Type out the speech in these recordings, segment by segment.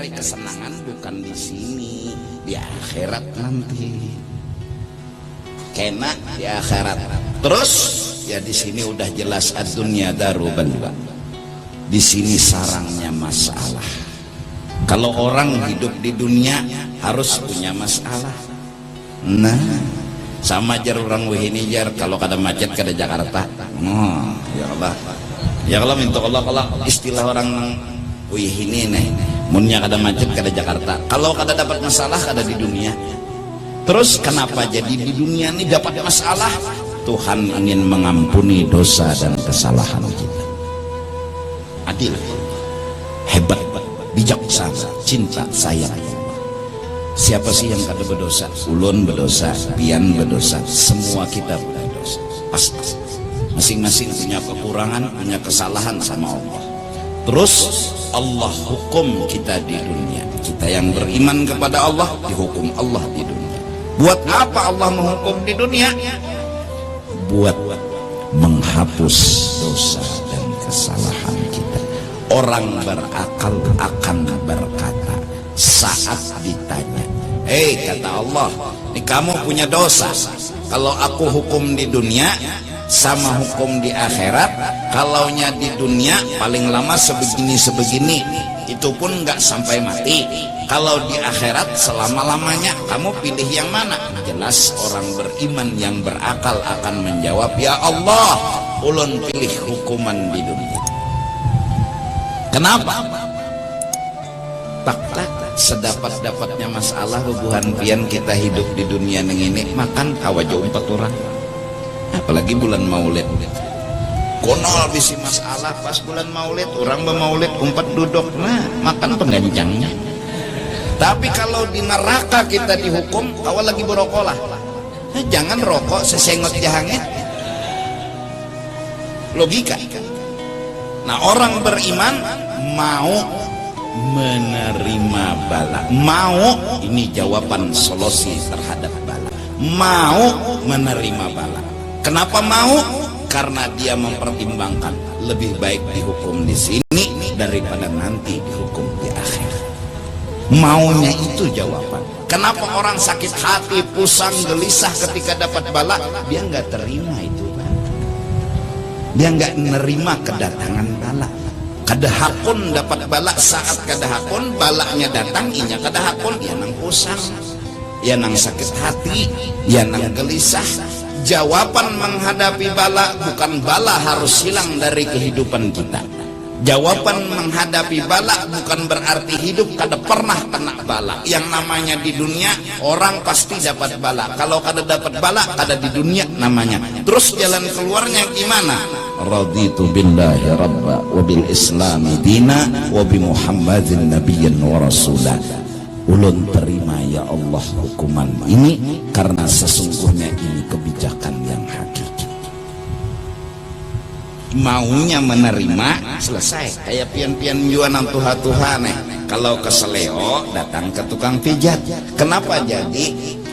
cari kesenangan bukan di sini, di akhirat nanti. Kena di akhirat. Terus ya di sini udah jelas ad-dunya daru balwa. Di sini sarangnya masalah. Kalau orang hidup di dunia harus punya masalah. Nah, sama jar orang wihini jar kalau kada macet kada Jakarta. Oh, ya Allah. Ya Allah minta Allah kalau istilah orang wihini nih, munnya kada macet kada Jakarta. Kalau kada dapat masalah kada di dunia. Terus kenapa jadi di dunia ini dapat masalah? Tuhan ingin mengampuni dosa dan kesalahan kita. Adil, hebat, bijaksana, cinta, sayang. Siapa sih yang kada berdosa? Ulun berdosa, pian berdosa, semua kita berdosa. Pasti. Masing-masing punya kekurangan, punya kesalahan sama Allah. Terus Allah hukum kita di dunia. Kita yang beriman kepada Allah dihukum Allah di dunia. Buat apa Allah menghukum di dunia? Buat menghapus dosa dan kesalahan kita. Orang berakal akan berkata saat ditanya, kata Allah, ini kamu punya dosa. Kalau aku hukum di dunia sama hukum di akhirat, kalaunya di dunia paling lama sebegini, itu pun nggak sampai mati. Kalau di akhirat selama-lamanya, kamu pilih yang mana? Jelas orang beriman yang berakal akan menjawab, ya Allah, ulun pilih hukuman di dunia. Kenapa? Fakta sedapat-dapatnya masalah hubungan pian kita hidup di dunia ini makan kawajo 4 orang. Apalagi bulan Maulid. Konol bisi masalah pas bulan Maulid, orang bermaulid umpat duduk, nah makan penggancangnya. Tapi kalau di neraka kita dihukum, awal lagi berokok lah. Jangan rokok sesengot jahangit. Logika. Nah orang beriman mau menerima bala. Mau, ini jawaban solusi terhadap bala. Mau menerima bala. Kenapa mau? Karena dia mempertimbangkan lebih baik dihukum di sini daripada nanti dihukum di akhirat. Maunya itu jawaban. Kenapa orang sakit hati, pusang, gelisah ketika dapat bala? Dia nggak terima itu. Dia nggak menerima kedatangan bala. Kadahakun dapat bala saat kadahakun balanya datang, inya kadahakun, ya nang pusang, ya nang sakit hati, ya nang gelisah. Jawaban menghadapi bala bukan bala harus hilang dari kehidupan kita. Jawaban menghadapi bala bukan berarti hidup kada pernah kena bala. Yang namanya di dunia orang pasti dapat bala. Kalau kada dapat bala kada di dunia namanya. Terus jalan keluarnya gimana? Raditu billahi rabba wa bil islami dina wa bi muhammadin nabiyyan wa rasulah. Ulun terima ya Allah hukuman ini karena sesungguhnya ini kebijakan yang hakiki. Maunya menerima selesai. Kayak pian-pian jualan tuha-tuha nih. Kalau keseleo datang ke tukang pijat. Kenapa jadi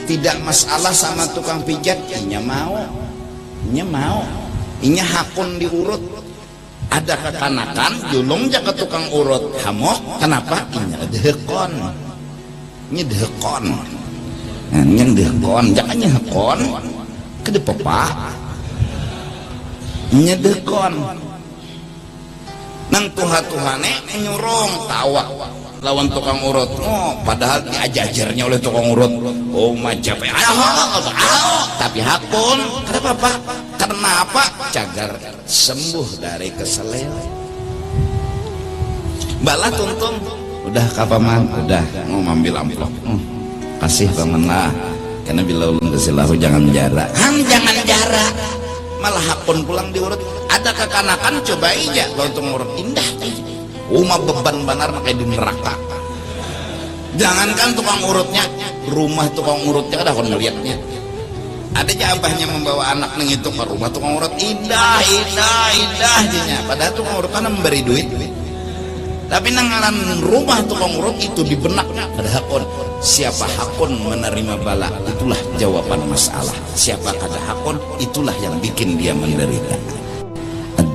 tidak masalah sama tukang pijat? Inya mau, inya hakun diurut. Ada kekanakan julung ja ke tukang urut hamok. Kenapa? Inya dehekon. Ini dehekon. Yang dehekon, jangan nyehekon ke depopa. Nyedekon nang tuha-tuhane nyurung tawa lawan tukang urut. Oh, padahal diajajarnya oleh tukang urut. Oh, majape tapi hakun. Kenapa? Kenapa? Cagar sembuh dari keseleo. Bala tuntung udah kapaman, udah mau ngambil amplop. Kasih paman lah, karena bila ulun kesilahu jangan jarak. Jangan jarak. Malah hakun pulang diurut. Ada kekanakan coba aja kalau untuk ngurut indah rumah beban benar kayak di neraka. Jangankan tukang urutnya, rumah tukang urutnya ada kon ngeliatnya. Ada jabahnya membawa anak neng itu ke rumah tukang urut, indah jadinya. Padahal tukang urut kan memberi duit. Tapi nangalan rumah tukang urut itu di benak ada hakun. Siapa hakun menerima bala, itulah jawaban masalah. Siapa kada hakun, itulah yang bikin dia menderita.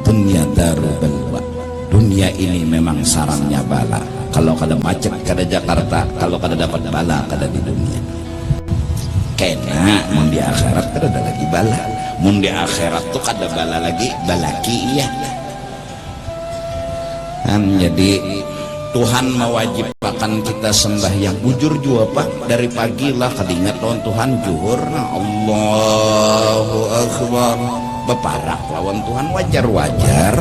Dunia daru balwa. Dunia ini memang sarangnya bala. kalau kada macet kada Jakarta, kalau kada dapat bala kada di dunia. Kena mun di akhirat kada ada lagi bala. Mun di akhirat tuh kada bala lagi, balaki iya. Jadi Tuhan mewajibkan kita sembahyang bujur juga Pak, dari pagi lah kadingat lawan Tuhan juhur Allahu Akbar beparak lawan Tuhan wajar-wajar.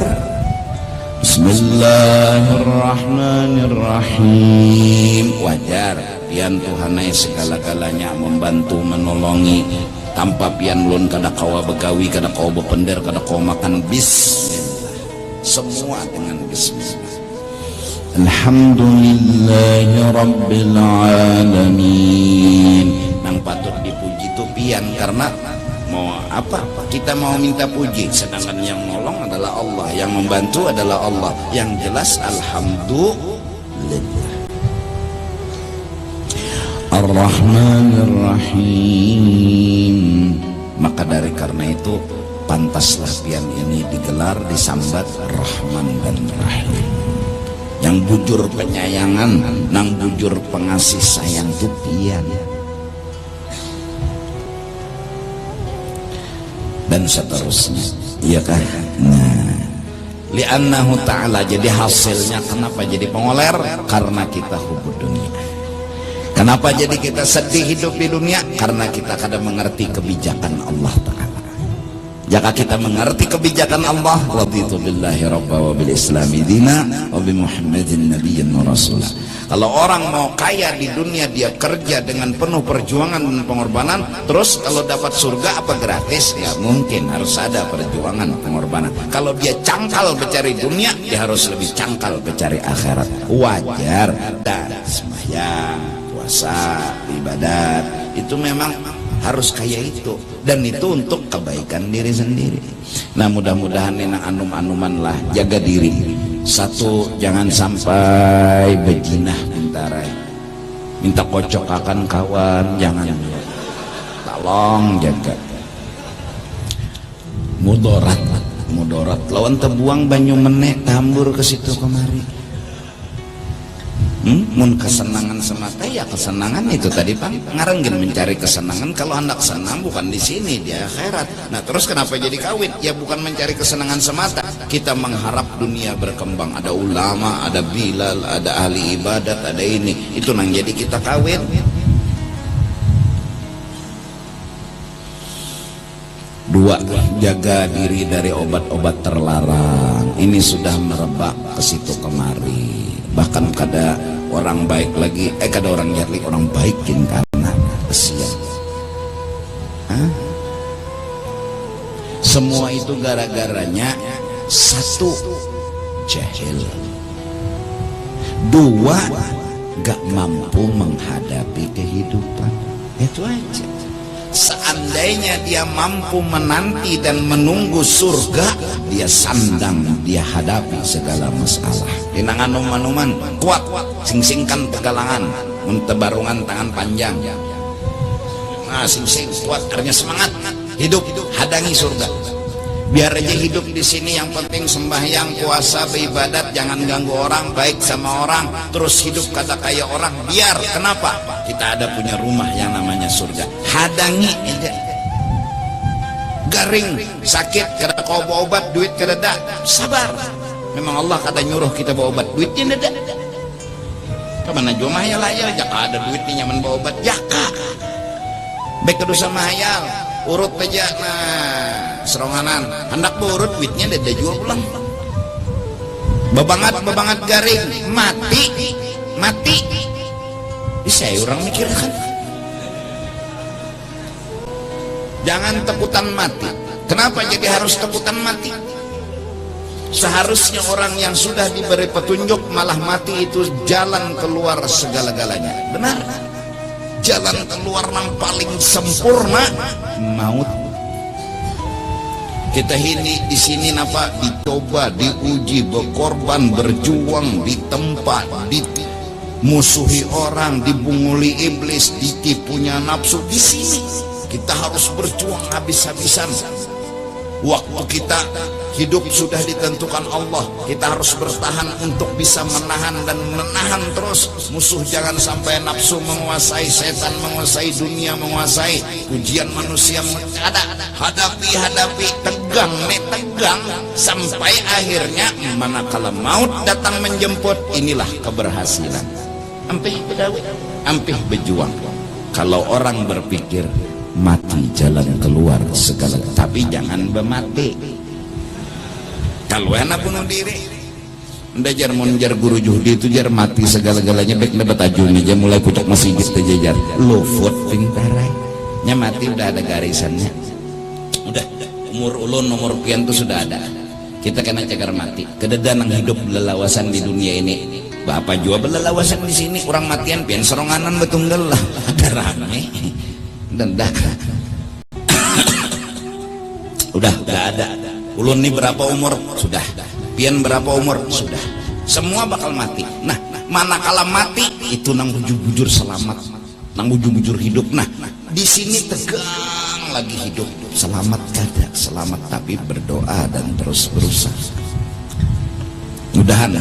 Bismillahirrahmanirrahim wajar pian Tuhan segala-galanya membantu menolongi tanpa pian lun kada kawa begawi, kada kawa bepender, kada kawa makan bismillah, semua dengan bismillah. Alhamdulillahi Rabbil Alamin. Nang patut dipuji tuh pian karena mau apa? Kita mau minta puji, sedangkan yang nolong adalah Allah, yang membantu adalah Allah. Yang jelas alhamdulillah. Ar-Rahmanir-Rahim. Maka dari karena itu pantaslah pian ini digelar disambat Rahman dan Rahim. Yang bujur penyayangan, nang bujur pengasih sayang tuh pian. Dan seterusnya, iya kan? Nah, li'annahu ta'ala, jadi hasilnya kenapa jadi pengoler? Karena kita hubud dunia. Kenapa jadi kita sedih hidup di dunia? Karena kita kadang mengerti kebijakan Allah Ta'ala. Jika kita mengerti kebijakan Allah, raditu billahi rabba wa bil islami dina wa bi Muhammadin nabiyyan wa rasulah. Kalau orang mau kaya di dunia, dia kerja dengan penuh perjuangan dan pengorbanan. Terus kalau dapat surga apa gratis? Nggak mungkin, harus ada perjuangan, pengorbanan. Kalau dia cangkal mencari dunia, dia harus lebih cangkal mencari akhirat. Wajar. Dan sembahyang, puasa, ibadat itu memang harus kayak itu, dan itu untuk kebaikan diri sendiri. Nah mudah-mudahan ini anum-anuman lah, jaga diri. Satu, jangan sampai bejinah minta kocok akan kawan, jangan. Tolong jaga. Mudorat lawan tebuang banyu menek tambur ke situ kemari. Mun kesenangan semata ya kesenangan itu tadi Pak ngarenggin mencari kesenangan. Kalau hendak senang bukan di sini, di akhirat. Nah terus kenapa jadi kawin? Ya bukan mencari kesenangan semata, kita mengharap dunia berkembang. Ada ulama, ada Bilal, ada ahli ibadat, ada ini, itu nang jadi kita kawin. Dua, jaga diri dari obat-obat terlarang. Ini sudah merebak ke situ kemari. Bahkan kada orang baik lagi, kada orang jahli, orang baikin karena kesian. Semua itu gara-garanya satu, jahil. Dua, gak mampu menghadapi kehidupan. Itu aja. Seandainya dia mampu menanti dan menunggu surga, dia sandang, dia hadapi segala masalah. Inang anuman kuat, sing-singkan pegalangan, mentebarungan tangan panjang. Nah, sing-sing kuat, artinya semangat hidup, hadangi surga. Biar aja hidup di sini, yang penting sembahyang, puasa, beribadat, jangan ganggu orang, baik sama orang, terus hidup kata kayak orang. Biar kenapa? Kita ada punya rumah yang namanya surga. Hadangi aja. Garing, sakit, kada kau bawa obat, duit kada ada, sabar. Memang Allah kata nyuruh kita bawa obat, duitnya ada. Kemana jua mahayal aja, jaka ada duitnya nyaman bawa obat, jaka. Baik kedosa mahayal, urut aja, nah seronganan, hendak berurut duitnya ada jual pulang. Bebangat garing, mati. Bisa orang mikir kan? Jangan takutan mati. Kenapa jadi harus takutan mati? Seharusnya orang yang sudah diberi petunjuk malah mati itu jalan keluar segala-galanya. Benar? Jalan keluar yang paling sempurna maut. Kita ini di sini napa dicoba, diuji, berkorban, berjuang, ditempa, dimusuhi orang, dibunguli iblis, ditipunya nafsu. Di sini kita harus berjuang habis-habisan. Waktu kita hidup sudah ditentukan Allah, kita harus bertahan untuk bisa menahan dan menahan terus musuh. Jangan sampai nafsu menguasai, setan menguasai, dunia menguasai, ujian manusia ada. Hadapi, tegang sampai akhirnya manakala maut datang menjemput, inilah keberhasilan. Ampih bedawi, ampih berjuang. Kalau orang berpikir mati jalan keluar segala, tapi jangan bermati. Kalau anak bunuh diri, nda jar mun jar guru juhdi itu jar mati segala-galanya, baik dapat ajulnya aja mulai pucuk masjid tejajar lufut pingtarai nya mati udah ada garisannya, udah umur ulun nomor pian tuh sudah ada. Kita kena cagar mati kededan yang hidup lelawasan di dunia ini. Bapak jua belelawasan di sini, orang matian pian seronganan betunggal lah ada rame dan dah udah ada. Ulun nih berapa umur sudah, pian berapa umur sudah, semua bakal mati. Nah manakala mati itu nang bujur-bujur selamat, nang bujur-bujur hidup. Nah di sini tegang lagi hidup, selamat kada selamat, tapi berdoa dan terus berusaha. Mudahan